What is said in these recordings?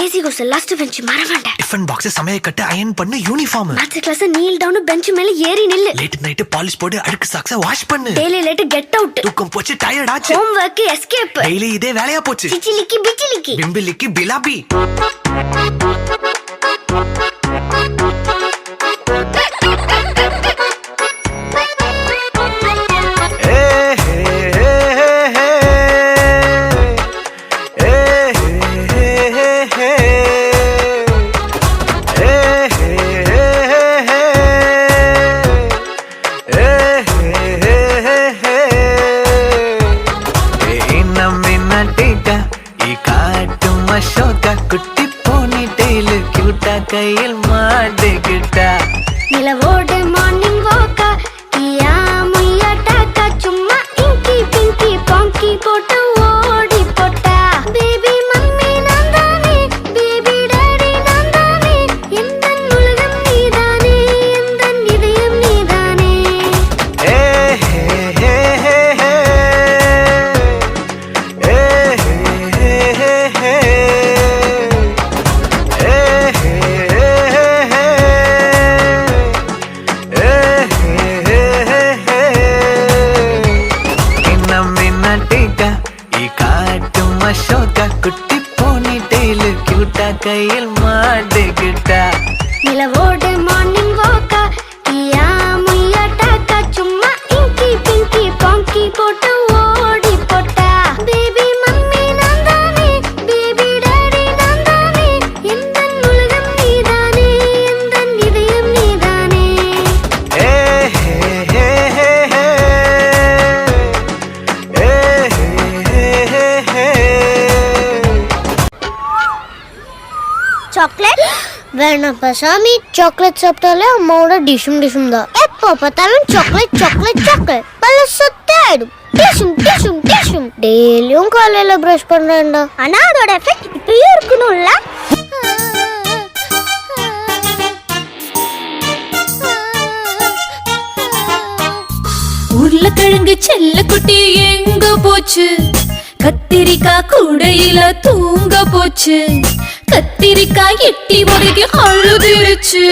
Lazy goes last bench மறவாண்ட. Tiffin box சமைய கட்டு அயன் பண்ணு uniform. Maths class kneel down bench மேல ஏறி நில்லு. லேட் நைட் பாலிஷ் போடு அழுக்கு சாக்ஸ வாஷ் பண்ணு. Daily late get out. தூக்கம் போச்சு டயர்ட் ஆச்சு. Home work escape. டெய்லி இதே வேலையா போச்சு. சிச்சிலிக்கி பிச்சிலிக்கி பிம்பிலிக்கி பிலாபி. குட்டி போனி டெய்லு கியூட்டா கையில் மாட்டிக்கிட்டா. நிலவோடு மார்னிங் வாக்கா கியா முய்யா டாக்கா சும்மா இங்கி பிங்கி பாங்கி போட்டு ஓடி போட்டா. பேபி மம்மி நான் தானே பேபி டாடி நான் தானே எந்தன் உலகம் நீதானே எந்தன் இதயம் நீதானே. ஏ ஹே ஹே ஹே ஹே ஏ ஹே ஹே ஹே குட்டி போனி டெய்லு கியூட்டா கையில் மாட்டிக்கிட்டா. நிலவோடு மார்னிங் வாக்கா கியா முய்யா டாக்கா சும்மா இங்கி பிங்கி பாங்கி போட்டு ஓடி போட்டா. பேபி மம்மி நான் தானே பேபி டாடி நான் தானே எந்தன் உலகம் நீதானே எந்தன் இதயம் நீதானே. ஏ ஹே ஹே ஹே ஹே ஏ ஹே ஹே ஹே. சாக்லேட் வேணாப்பா சாமி. சாக்லேட் சாப்பிட்டாலே அம்மாவோட டிஷும் டிஷும் தான். எப்போ பார்த்தாலும் சாக்லேட் சாக்லேட் சாக்லேட் பல சொத்தாயிடும். டிஷும் டிஷும் டிஷும் டெய்லியும் காலையில பிரஷ் பண்றேன்டா. ஆனா அதோட எஃபெக்ட் இப்பயும் இருக்கணும்ல. உருளைக்கிழங்கு செல்ல குட்டி எங்க போச்சு? கத்திரிக்காய் கூடையில தூங்க போச்சு. கத்திரிக்காய் எட்டி ஒருகி அழுதுருச்சு.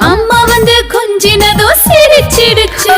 அம்மா வந்து கொஞ்சினதோ சிரிச்சிடுச்சு.